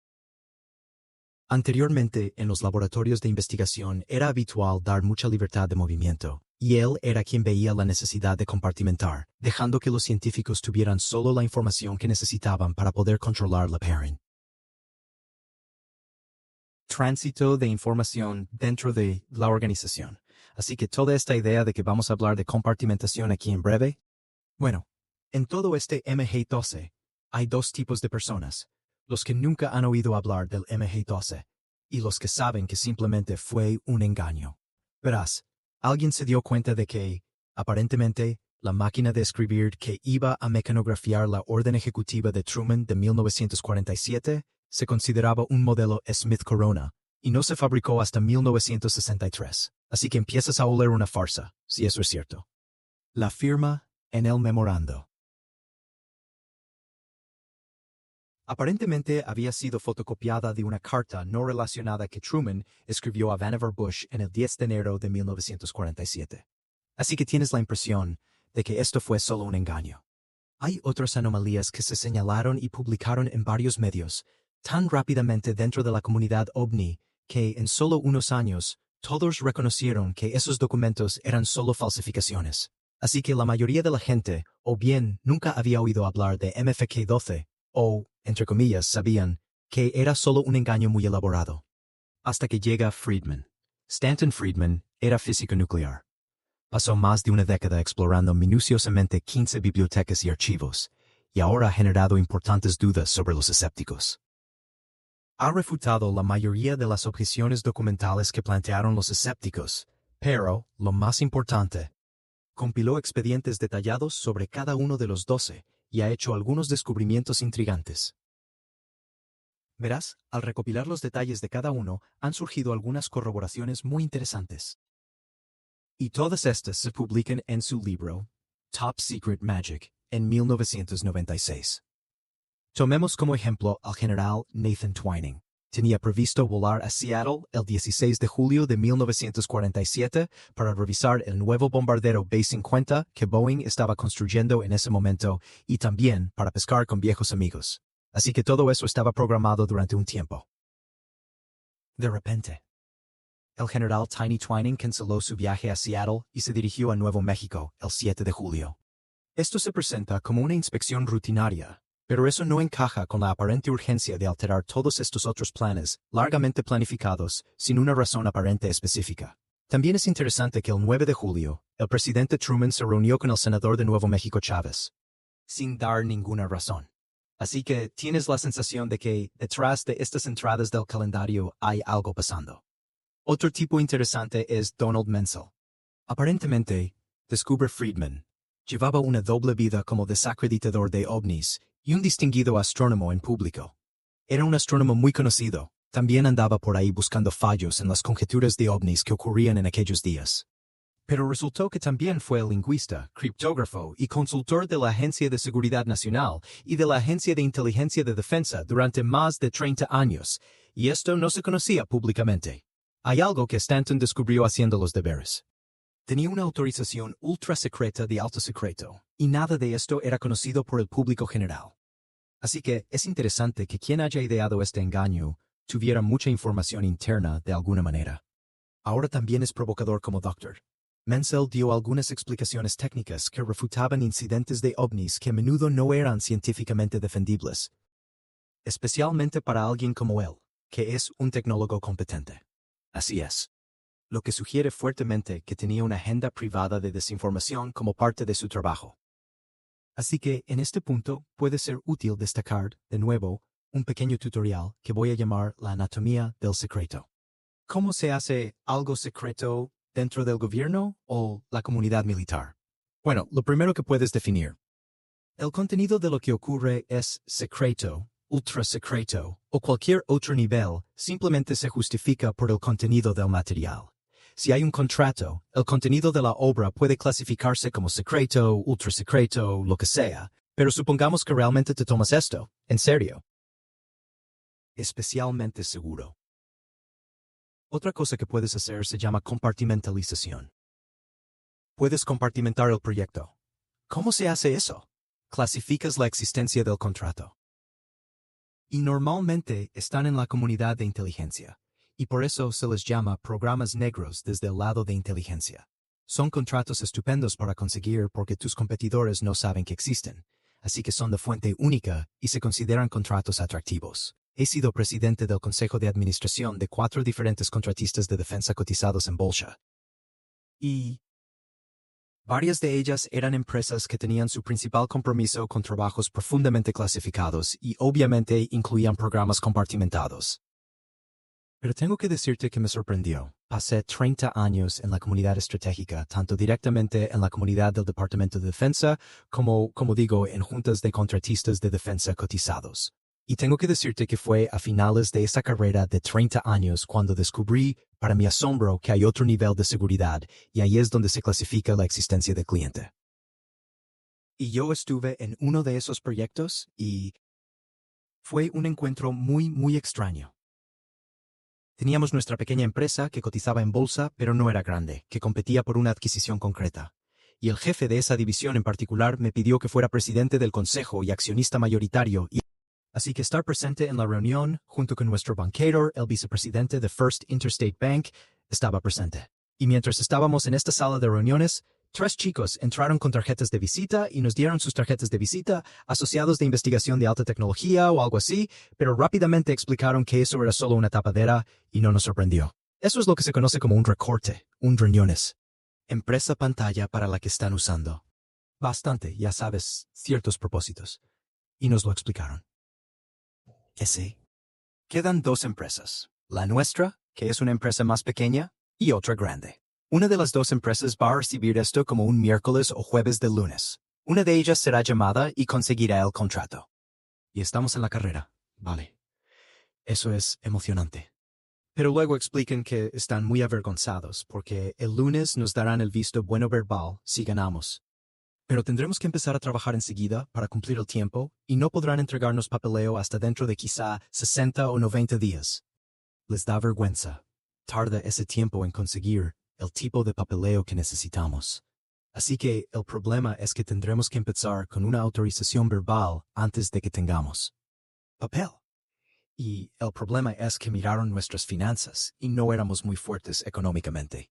Anteriormente, en los laboratorios de investigación era habitual dar mucha libertad de movimiento, y él era quien veía la necesidad de compartimentar, dejando que los científicos tuvieran solo la información que necesitaban para poder controlar la pairing. Tránsito de información dentro de la organización. Así que toda esta idea de que vamos a hablar de compartimentación aquí en breve. Bueno, en todo este MG-12 hay 2 tipos de personas. Los que nunca han oído hablar del MG-12 y los que saben que simplemente fue un engaño. Verás, alguien se dio cuenta de que, aparentemente, la máquina de escribir que iba a mecanografiar la orden ejecutiva de Truman de 1947 se consideraba un modelo Smith Corona y no se fabricó hasta 1963. Así que empiezas a oler una farsa, si eso es cierto. La firma en el memorando. Aparentemente había sido fotocopiada de una carta no relacionada que Truman escribió a Vannevar Bush en el 10 de enero de 1947. Así que tienes la impresión de que esto fue solo un engaño. Hay otras anomalías que se señalaron y publicaron en varios medios, tan rápidamente dentro de la comunidad OVNI que en solo unos años todos reconocieron que esos documentos eran solo falsificaciones. Así que la mayoría de la gente, o bien nunca había oído hablar de MFK-12, o, entre comillas, sabían que era solo un engaño muy elaborado. Hasta que llega Friedman. Stanton Friedman era físico nuclear. Pasó más de una década explorando minuciosamente 15 bibliotecas y archivos, y ahora ha generado importantes dudas sobre los escépticos. Ha refutado la mayoría de las objeciones documentales que plantearon los escépticos, pero, lo más importante, compiló expedientes detallados sobre cada uno de los 12 y ha hecho algunos descubrimientos intrigantes. Verás, al recopilar los detalles de cada uno, han surgido algunas corroboraciones muy interesantes. Y todas estas se publican en su libro, Top Secret Magic, en 1996. Tomemos como ejemplo al general Nathan Twining. Tenía previsto volar a Seattle el 16 de julio de 1947 para revisar el nuevo bombardero B-50 que Boeing estaba construyendo en ese momento y también para pescar con viejos amigos. Así que todo eso estaba programado durante un tiempo. De repente, el general Tiny Twining canceló su viaje a Seattle y se dirigió a Nuevo México el 7 de julio. Esto se presenta como una inspección rutinaria, pero eso no encaja con la aparente urgencia de alterar todos estos otros planes, largamente planificados, sin una razón aparente específica. También es interesante que el 9 de julio, el presidente Truman se reunió con el senador de Nuevo México Chávez, sin dar ninguna razón. Así que tienes la sensación de que, detrás de estas entradas del calendario, hay algo pasando. Otro tipo interesante es Donald Menzel. Aparentemente, descubre Friedman, llevaba una doble vida como desacreditador de ovnis y un distinguido astrónomo en público. Era un astrónomo muy conocido, también andaba por ahí buscando fallos en las conjeturas de ovnis que ocurrían en aquellos días. Pero resultó que también fue lingüista, criptógrafo y consultor de la Agencia de Seguridad Nacional y de la Agencia de Inteligencia de Defensa durante más de 30 años, y esto no se conocía públicamente. Hay algo que Stanton descubrió haciendo los deberes. Tenía una autorización ultra secreta de alto secreto, y nada de esto era conocido por el público general. Así que es interesante que quien haya ideado este engaño tuviera mucha información interna de alguna manera. Ahora también es provocador como doctor. Menzel dio algunas explicaciones técnicas que refutaban incidentes de ovnis que a menudo no eran científicamente defendibles, especialmente para alguien como él, que es un tecnólogo competente. Así es. Lo que sugiere fuertemente que tenía una agenda privada de desinformación como parte de su trabajo. Así que, en este punto, puede ser útil destacar, de nuevo, un pequeño tutorial que voy a llamar la anatomía del secreto. ¿Cómo se hace algo secreto dentro del gobierno o la comunidad militar? Bueno, lo primero que puedes definir. El contenido de lo que ocurre es secreto, ultra secreto, o cualquier otro nivel, simplemente se justifica por el contenido del material. Si hay un contrato, el contenido de la obra puede clasificarse como secreto, ultra secreto, lo que sea, pero supongamos que realmente te tomas esto, en serio. Especialmente seguro. Otra cosa que puedes hacer se llama compartimentalización. Puedes compartimentar el proyecto. ¿Cómo se hace eso? Clasificas la existencia del contrato. Y normalmente están en la comunidad de inteligencia, y por eso se les llama programas negros desde el lado de inteligencia. Son contratos estupendos para conseguir porque tus competidores no saben que existen, así que son de fuente única y se consideran contratos atractivos. He sido presidente del Consejo de Administración de 4 diferentes contratistas de defensa cotizados en bolsa. Y varias de ellas eran empresas que tenían su principal compromiso con trabajos profundamente clasificados y obviamente incluían programas compartimentados. Pero tengo que decirte que me sorprendió. Pasé 30 años en la comunidad estratégica, tanto directamente en la comunidad del Departamento de Defensa como digo, en juntas de contratistas de defensa cotizados. Y tengo que decirte que fue a finales de esa carrera de 30 años cuando descubrí, para mi asombro, que hay otro nivel de seguridad, y ahí es donde se clasifica la existencia del cliente. Y yo estuve en uno de esos proyectos y fue un encuentro muy extraño. Teníamos nuestra pequeña empresa que cotizaba en bolsa, pero no era grande, que competía por una adquisición concreta. Y el jefe de esa división en particular me pidió que fuera presidente del consejo y accionista mayoritario y Así que estar presente en la reunión, junto con nuestro banquero, el vicepresidente de First Interstate Bank, estaba presente. Y mientras estábamos en esta sala de reuniones, 3 chicos entraron con tarjetas de visita y nos dieron sus tarjetas de visita, asociados de investigación de alta tecnología o algo así, pero rápidamente explicaron que eso era solo una tapadera y no nos sorprendió. Eso es lo que se conoce como un recorte, un riñones. Empresa pantalla para la que están usando. Bastante, ya sabes, ciertos propósitos. Y nos lo explicaron. Sí. Quedan 2 empresas. La nuestra, que es una empresa más pequeña, y otra grande. Una de las 2 empresas va a recibir esto como un miércoles o jueves del lunes. Una de ellas será llamada y conseguirá el contrato. Y estamos en la carrera. Vale. Eso es emocionante. Pero luego explican que están muy avergonzados porque el lunes nos darán el visto bueno verbal si ganamos. Pero tendremos que empezar a trabajar enseguida para cumplir el tiempo y no podrán entregarnos papeleo hasta dentro de quizá 60 o 90 días. Les da vergüenza. Tarda ese tiempo en conseguir el tipo de papeleo que necesitamos. Así que el problema es que tendremos que empezar con una autorización verbal antes de que tengamos papel. Y el problema es que miraron nuestras finanzas y no éramos muy fuertes económicamente.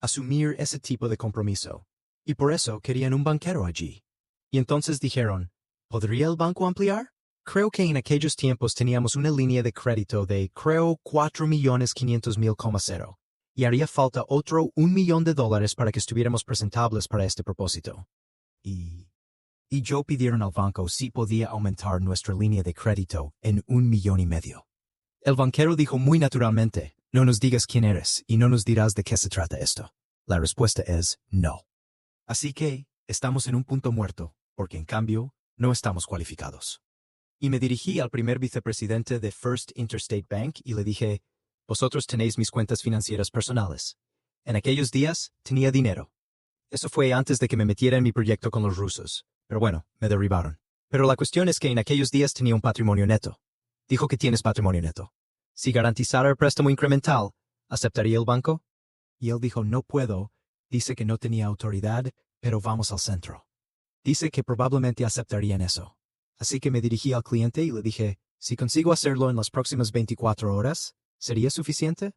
Asumir ese tipo de compromiso. Y por eso querían un banquero allí. Y entonces dijeron, ¿podría el banco ampliar? Creo que en aquellos tiempos teníamos una línea de crédito de, creo, 4.500.000,0. Y haría falta otro $1,000,000 para que estuviéramos presentables para este propósito. Y yo pidieron al banco si podía aumentar nuestra línea de crédito en $1,500,000. El banquero dijo muy naturalmente, no nos digas quién eres y no nos dirás de qué se trata esto. La respuesta es no. Así que estamos en un punto muerto, porque en cambio no estamos cualificados. Y me dirigí al primer vicepresidente de First Interstate Bank y le dije, vosotros tenéis mis cuentas financieras personales. En aquellos días tenía dinero. Eso fue antes de que me metiera en mi proyecto con los rusos. Pero bueno, me derribaron. Pero la cuestión es que en aquellos días tenía un patrimonio neto. Dijo que tienes patrimonio neto. Si garantizara el préstamo incremental, ¿aceptaría el banco? Y él dijo, no puedo. Dice que no tenía autoridad, pero vamos al centro. Dice que probablemente aceptarían eso. Así que me dirigí al cliente y le dije, si consigo hacerlo en las próximas 24 horas, ¿sería suficiente?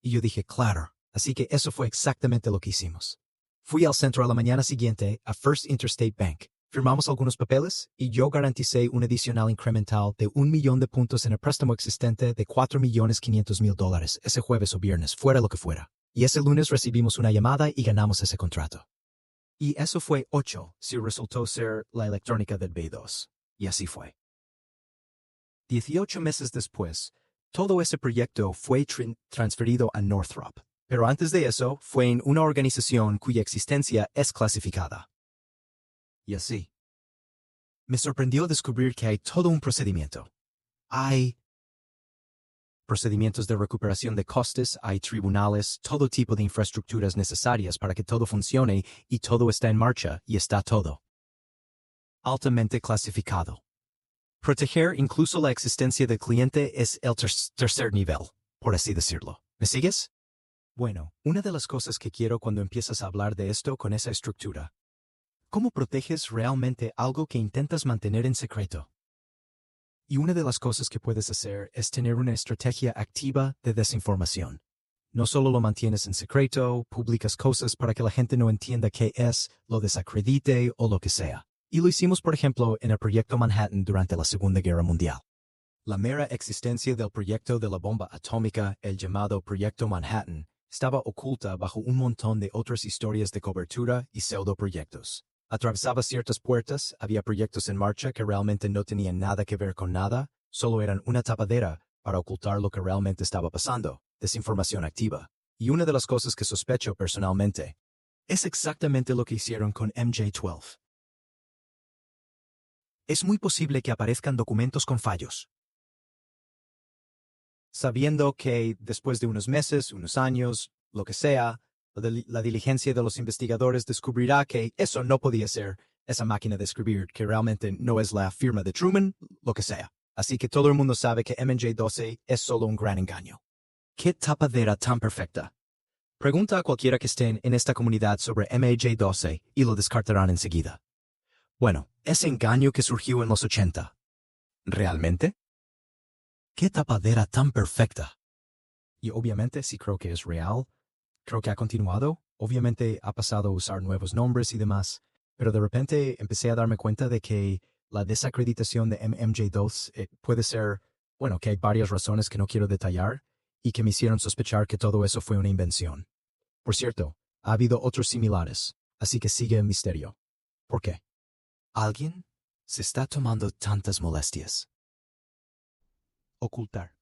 Y yo dije, claro. Así que eso fue exactamente lo que hicimos. Fui al centro a la mañana siguiente a First Interstate Bank. Firmamos algunos papeles y yo garanticé un adicional incremental de 1,000,000 de puntos en el préstamo existente de $4,500,000 ese jueves o viernes, fuera lo que fuera. Y ese lunes recibimos una llamada y ganamos ese contrato. Y eso fue 8, si resultó ser la electrónica del B2. Y así fue. 18 meses después, todo ese proyecto fue transferido a Northrop. Pero antes de eso, fue en una organización cuya existencia es clasificada. Y así. Me sorprendió descubrir que hay todo un procedimiento. Hay procedimientos de recuperación de costes, hay tribunales, todo tipo de infraestructuras necesarias para que todo funcione y todo está en marcha y está todo altamente clasificado. Proteger incluso la existencia del cliente es el tercer nivel, por así decirlo. ¿Me sigues? Bueno, una de las cosas que quiero cuando empiezas a hablar de esto con esa estructura. ¿Cómo proteges realmente algo que intentas mantener en secreto? Y una de las cosas que puedes hacer es tener una estrategia activa de desinformación. No solo lo mantienes en secreto, publicas cosas para que la gente no entienda qué es, lo desacredite o lo que sea. Y lo hicimos, por ejemplo, en el Proyecto Manhattan durante la Segunda Guerra Mundial. La mera existencia del proyecto de la bomba atómica, el llamado Proyecto Manhattan, estaba oculta bajo un montón de otras historias de cobertura y pseudoproyectos. Atravesaba ciertas puertas, había proyectos en marcha que realmente no tenían nada que ver con nada, solo eran una tapadera para ocultar lo que realmente estaba pasando, desinformación activa. Y una de las cosas que sospecho personalmente es exactamente lo que hicieron con MJ-12. Es muy posible que aparezcan documentos con fallos. Sabiendo que después de unos meses, unos años, lo que sea, la diligencia de los investigadores descubrirá que eso no podía ser esa máquina de escribir, que realmente no es la firma de Truman, lo que sea. Así que todo el mundo sabe que MJ-12 es solo un gran engaño. ¡Qué tapadera tan perfecta! Pregunta a cualquiera que esté en esta comunidad sobre MJ-12 y lo descartarán enseguida. Bueno, ese engaño que surgió en los 80. ¿Realmente? ¡Qué tapadera tan perfecta! Y obviamente sí creo que es real. Creo que ha continuado. Obviamente ha pasado a usar nuevos nombres y demás. Pero de repente empecé a darme cuenta de que la desacreditación de MMJ2 puede ser, bueno, que hay varias razones que no quiero detallar y que me hicieron sospechar que todo eso fue una invención. Por cierto, ha habido otros similares, así que sigue el misterio. ¿Por qué? ¿Alguien se está tomando tantas molestias? Ocultar.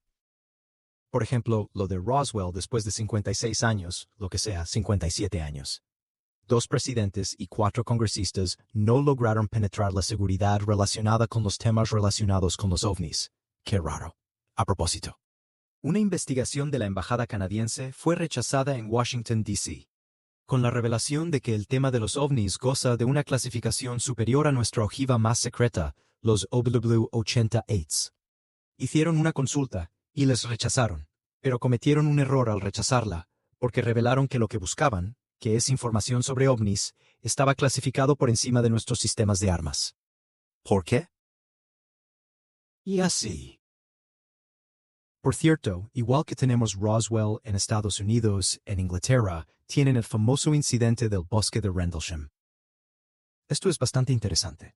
Por ejemplo, lo de Roswell después de 56 años, lo que sea, 57 años. 2 presidentes y 4 congresistas no lograron penetrar la seguridad relacionada con los temas relacionados con los ovnis. Qué raro. A propósito, una investigación de la embajada canadiense fue rechazada en Washington, D.C., con la revelación de que el tema de los ovnis goza de una clasificación superior a nuestra ojiva más secreta, los OW-88. Hicieron una consulta y les rechazaron, pero cometieron un error al rechazarla, porque revelaron que lo que buscaban, que es información sobre ovnis, estaba clasificado por encima de nuestros sistemas de armas. ¿Por qué? Y así. Por cierto, igual que tenemos Roswell en Estados Unidos, en Inglaterra, tienen el famoso incidente del bosque de Rendlesham. Esto es bastante interesante.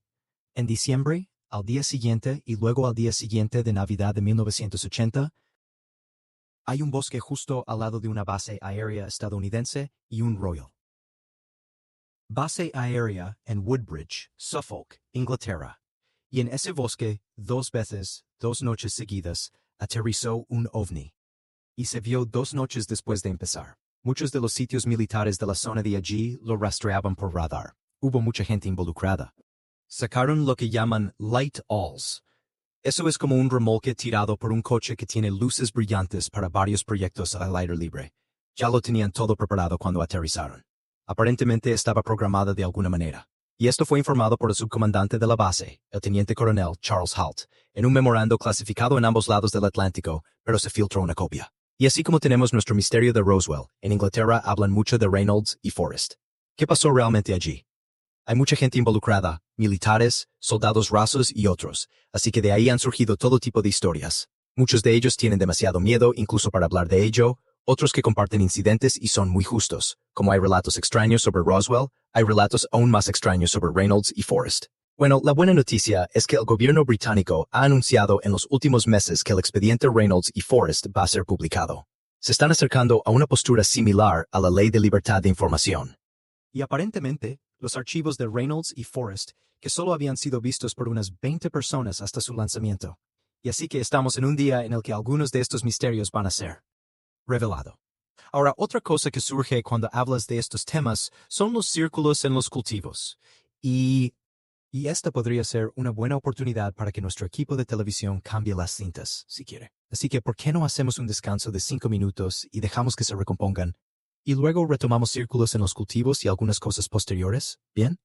En diciembre, al día siguiente y luego al día siguiente de Navidad de 1980, hay un bosque justo al lado de una base aérea estadounidense y un Royal. Base aérea en Woodbridge, Suffolk, Inglaterra. Y en ese bosque, 2 veces, 2 noches seguidas, aterrizó un ovni. Y se vio 2 noches después de empezar. Muchos de los sitios militares de la zona de allí lo rastreaban por radar. Hubo mucha gente involucrada. Sacaron lo que llaman light alls. Eso es como un remolque tirado por un coche que tiene luces brillantes para varios proyectos al aire libre. Ya lo tenían todo preparado cuando aterrizaron. Aparentemente estaba programada de alguna manera. Y esto fue informado por el subcomandante de la base, el teniente coronel Charles Halt, en un memorando clasificado en ambos lados del Atlántico, pero se filtró una copia. Y así como tenemos nuestro misterio de Roswell, en Inglaterra hablan mucho de Reynolds y Forrest. ¿Qué pasó realmente allí? Hay mucha gente involucrada, militares, soldados rasos y otros, así que de ahí han surgido todo tipo de historias. Muchos de ellos tienen demasiado miedo incluso para hablar de ello, otros que comparten incidentes y son muy justos. Como hay relatos extraños sobre Roswell, hay relatos aún más extraños sobre Reynolds y Forrest. Bueno, la buena noticia es que el gobierno británico ha anunciado en los últimos meses que el expediente Reynolds y Forrest va a ser publicado. Se están acercando a una postura similar a la Ley de Libertad de Información. Y aparentemente, los archivos de Reynolds y Forrest, que solo habían sido vistos por unas 20 personas hasta su lanzamiento. Y así que estamos en un día en el que algunos de estos misterios van a ser revelado. Ahora, otra cosa que surge cuando hablas de estos temas son los círculos en los cultivos. Y esta podría ser una buena oportunidad para que nuestro equipo de televisión cambie las cintas, si quiere. Así que, ¿por qué no hacemos un descanso de 5 minutos y dejamos que se recompongan? Y luego retomamos círculos en los cultivos y algunas cosas posteriores, ¿bien?